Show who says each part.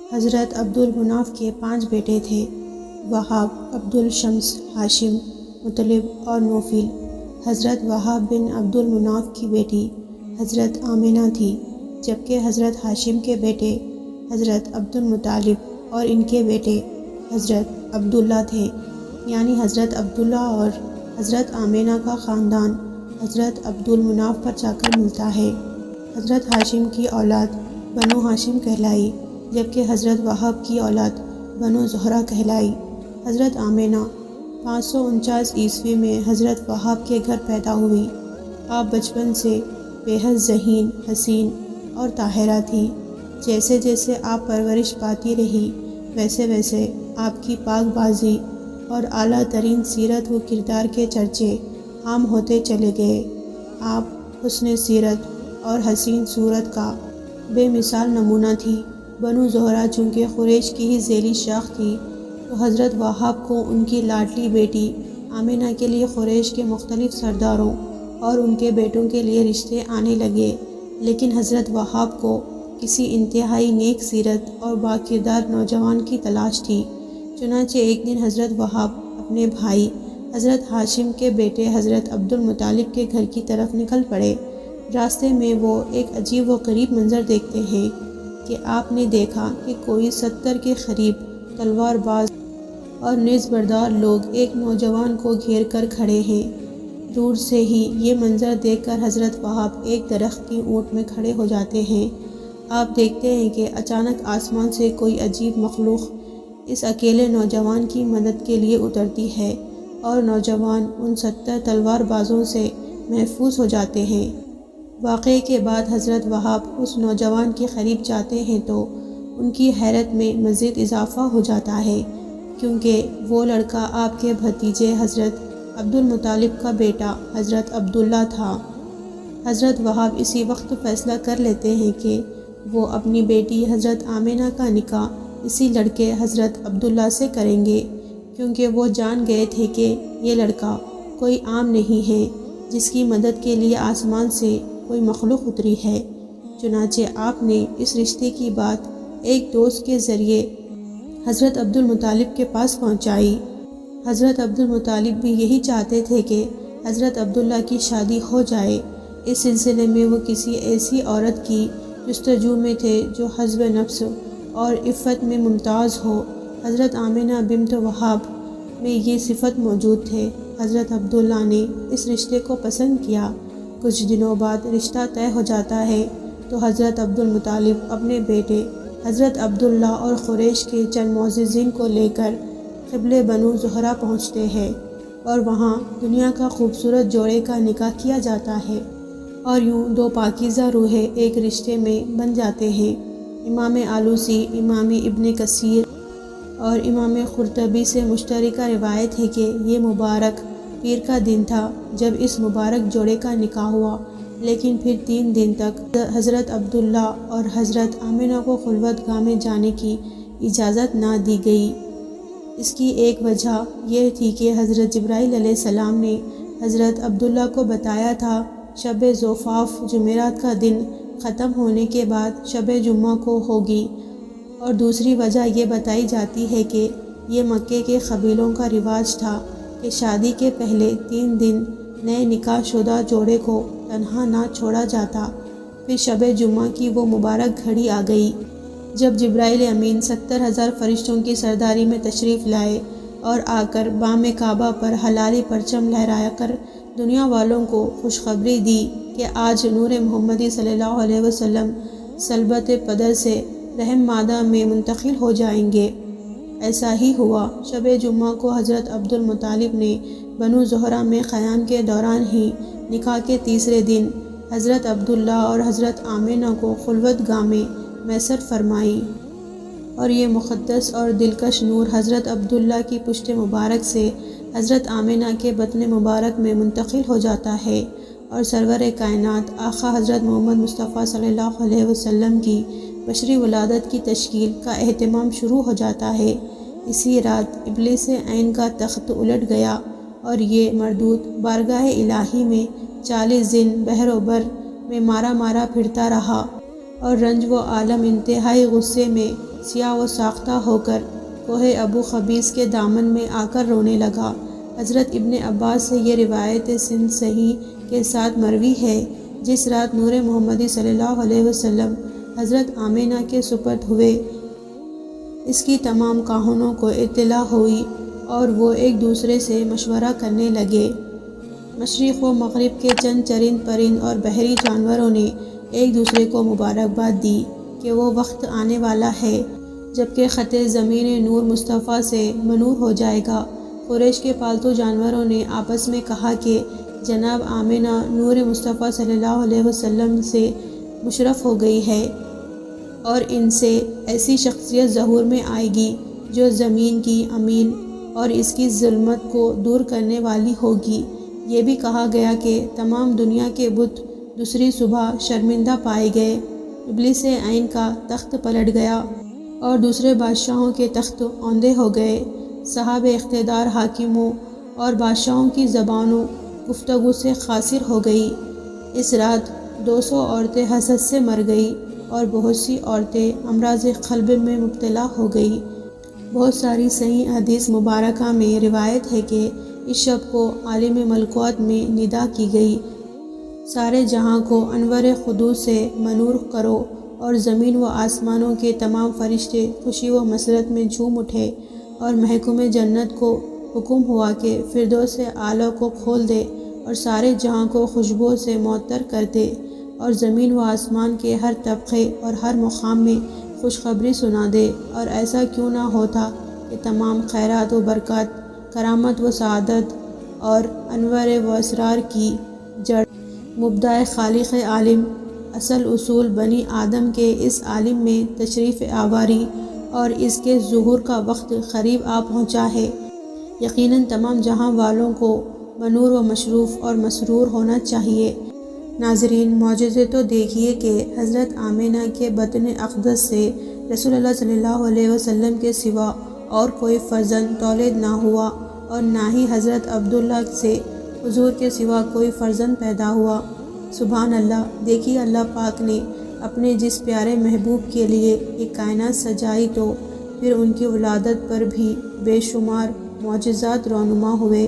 Speaker 1: حضرت عبدالمناف کے 5 بیٹے تھے: وہاب، عبدالشمس، ہاشم، مطلب اور نوفل۔ حضرت وہاب بن عبدالمناف کی بیٹی حضرت آمنہ تھی، جبکہ حضرت ہاشم کے بیٹے حضرت عبدالمطالب اور ان کے بیٹے حضرت عبداللہ تھے۔ یعنی حضرت عبداللہ اور حضرت آمنہ کا خاندان حضرت عبدالمناف پر جا کر ملتا ہے۔ حضرت ہاشم کی اولاد بنو ہاشم کہلائی، جبکہ حضرت وہاب کی اولاد بنو زہرہ کہلائی۔ حضرت آمنہ 549 عیسوی میں حضرت وہاب کے گھر پیدا ہوئی۔ آپ بچپن سے بے حد ذہین، حسین اور طاہرہ تھی۔ جیسے جیسے آپ پرورش پاتی رہی، ویسے ویسے آپ کی پاک بازی اور اعلیٰ ترین سیرت و کردار کے چرچے عام ہوتے چلے گئے۔ آپ حسن سیرت اور حسین صورت کا بے مثال نمونہ تھی۔ بنو زہرہ چونکہ قریش کی ہی ذیلی شاخ تھی، تو حضرت وہاب کو ان کی لاڈلی بیٹی آمنہ کے لیے قریش کے مختلف سرداروں اور ان کے بیٹوں کے لیے رشتے آنے لگے، لیکن حضرت وہاب کو کسی انتہائی نیک سیرت اور با کردار نوجوان کی تلاش تھی۔ چنانچہ ایک دن حضرت وہاب اپنے بھائی حضرت ہاشم کے بیٹے حضرت عبدالمطالب کے گھر کی طرف نکل پڑے۔ راستے میں وہ ایک عجیب و غریب منظر دیکھتے ہیں کہ آپ نے دیکھا کہ کوئی 70 کے قریب تلوار باز اور نیز بردار لوگ ایک نوجوان کو گھیر کر کھڑے ہیں۔ دور سے ہی یہ منظر دیکھ کر حضرت وہاب ایک درخت کی اونٹ میں کھڑے ہو جاتے ہیں۔ آپ دیکھتے ہیں کہ اچانک آسمان سے کوئی عجیب مخلوق اس اکیلے نوجوان کی مدد کے لیے اترتی ہے، اور نوجوان ان 70 تلوار بازوں سے محفوظ ہو جاتے ہیں۔ واقعے کے بعد حضرت وہاب اس نوجوان کے قریب جاتے ہیں تو ان کی حیرت میں مزید اضافہ ہو جاتا ہے، کیونکہ وہ لڑکا آپ کے بھتیجے حضرت عبدالمطالب کا بیٹا حضرت عبداللہ تھا۔ حضرت وہاب اسی وقت فیصلہ کر لیتے ہیں کہ وہ اپنی بیٹی حضرت آمنہ کا نکاح اسی لڑکے حضرت عبداللہ سے کریں گے، کیونکہ وہ جان گئے تھے کہ یہ لڑکا کوئی عام نہیں ہے جس کی مدد کے لیے آسمان سے کوئی مخلوق اتری ہے۔ چنانچہ آپ نے اس رشتے کی بات ایک دوست کے ذریعے حضرت عبدالمطالب کے پاس پہنچائی۔ حضرت عبدالمطالب بھی یہی چاہتے تھے کہ حضرت عبداللہ کی شادی ہو جائے۔ اس سلسلے میں وہ کسی ایسی عورت کی جستجو میں تھے جو حسب نفس اور عفت میں ممتاز ہو۔ حضرت آمنہ بنت وہاب میں یہ صفت موجود تھے۔ حضرت عبداللہ نے اس رشتے کو پسند کیا۔ کچھ دنوں بعد رشتہ طے ہو جاتا ہے تو حضرت عبدالمطالب اپنے بیٹے حضرت عبداللہ اور قریش کے چند معززین کو لے کر قبلِ بنو زہرہ پہنچتے ہیں، اور وہاں دنیا کا خوبصورت جوڑے کا نکاح کیا جاتا ہے، اور یوں 2 پاکیزہ روحیں ایک رشتے میں بن جاتے ہیں۔ امام آلوسی، امام ابن کثیر اور امام قرطبی سے مشترکہ روایت ہے کہ یہ مبارک پیر کا دن تھا جب اس مبارک جوڑے کا نکاح ہوا، لیکن پھر 3 دن تک حضرت عبداللہ اور حضرت آمنہ کو خلوت گاہ میں جانے کی اجازت نہ دی گئی۔ اس کی ایک وجہ یہ تھی کہ حضرت جبرائیل علیہ السلام نے حضرت عبداللہ کو بتایا تھا شب زفاف جمعرات کا دن ختم ہونے کے بعد شب جمعہ کو ہوگی، اور دوسری وجہ یہ بتائی جاتی ہے کہ یہ مکے کے قبیلوں کا رواج تھا کہ شادی کے پہلے 3 دن نئے نکاح شدہ جوڑے کو تنہا نہ چھوڑا جاتا۔ پھر شب جمعہ کی وہ مبارک گھڑی آ گئی جب جبرائیل امین 70,000 فرشتوں کی سرداری میں تشریف لائے اور آ کر بام کعبہ پر حلالی پرچم لہرایا کر دنیا والوں کو خوشخبری دی کہ آج نور محمدی صلی اللہ علیہ وسلم صلبت پدر سے رحم مادہ میں منتقل ہو جائیں گے۔ ایسا ہی ہوا۔ شب جمعہ کو حضرت عبدالمطالب نے بنو زہرہ میں قیام کے دوران ہی نکاح کے تیسرے دن حضرت عبداللہ اور حضرت آمنہ کو خلوت گاہ میں میسر فرمائی، اور یہ مقدس اور دلکش نور حضرت عبداللہ کی پشت مبارک سے حضرت آمنہ کے بطن مبارک میں منتقل ہو جاتا ہے، اور سرور کائنات آقا حضرت محمد مصطفیٰ صلی اللہ علیہ وسلم کی بشری ولادت کی تشکیل کا اہتمام شروع ہو جاتا ہے۔ اسی رات ابلیس عین کا تخت الٹ گیا، اور یہ مردود بارگاہ الہی میں 40 دن بحر و بر میں مارا پھرتا رہا۔ اور رنج و عالم انتہائی غصے میں سیاہ و ساختہ ہو کر کوہ ابو قبیس کے دامن میں آ کر رونے لگا۔ حضرت ابن عباس سے یہ روایت سند صحیح کے ساتھ مروی ہے، جس رات نور محمدی صلی اللہ علیہ وسلم حضرت آمینہ کے سپرد ہوئے، اس کی تمام کہانوں کو اطلاع ہوئی اور وہ ایک دوسرے سے مشورہ کرنے لگے۔ مشرق و مغرب کے چند چرند پرند اور بحری جانوروں نے ایک دوسرے کو مبارکباد دی کہ وہ وقت آنے والا ہے جبکہ خط زمین نور مصطفیٰ سے منور ہو جائے گا۔ قریش کے پالتو جانوروں نے آپس میں کہا کہ جناب آمینہ نور مصطفیٰ صلی اللہ علیہ وسلم سے مشرف ہو گئی ہے اور ان سے ایسی شخصیت ظہور میں آئے گی جو زمین کی امین اور اس کی ظلمت کو دور کرنے والی ہوگی۔ یہ بھی کہا گیا کہ تمام دنیا کے بت دوسری صبح شرمندہ پائے گئے، ابلیس عین کا تخت پلٹ گیا اور دوسرے بادشاہوں کے تخت اوندے ہو گئے۔ صاحب اقتدار حاکموں اور بادشاہوں کی زبانوں گفتگو سے قاصر ہو گئی۔ اس رات 200 عورتیں حسد سے مر گئی اور بہت سی عورتیں امراض قلب میں مبتلا ہو گئی۔ بہت ساری صحیح حدیث مبارکہ میں روایت ہے کہ اس شب کو عالم ملکوت میں ندا کی گئی، سارے جہاں کو انور خدوس سے منور کرو، اور زمین و آسمانوں کے تمام فرشتے خوشی و مسرت میں جھوم اٹھے، اور محکوم جنت کو حکم ہوا کہ فردوس اعلیٰ کو کھول دے اور سارے جہاں کو خوشبو سے معطر کر دے، اور زمین و آسمان کے ہر طبقے اور ہر مقام میں خوشخبری سنا دے۔ اور ایسا کیوں نہ ہوتا کہ تمام خیرات و برکات، کرامت و سعادت اور انوار و اسرار کی جڑ مبدع خالق عالم، اصل اصول بنی آدم کے اس عالم میں تشریف آوری اور اس کے ظہور کا وقت قریب آ پہنچا ہے۔ یقیناً تمام جہاں والوں کو منور و مشروف اور مسرور ہونا چاہیے۔ ناظرین، معجزے تو دیکھیے کہ حضرت آمینہ کے بطن اقدس سے رسول اللہ صلی اللہ علیہ وسلم کے سوا اور کوئی فرزند تولد نہ ہوا، اور نہ ہی حضرت عبداللہ سے حضور کے سوا کوئی فرزند پیدا ہوا۔ سبحان اللہ! دیکھیے اللہ پاک نے اپنے جس پیارے محبوب کے لیے ایک کائنات سجائی تو پھر ان کی ولادت پر بھی بے شمار معجزات رونما ہوئے۔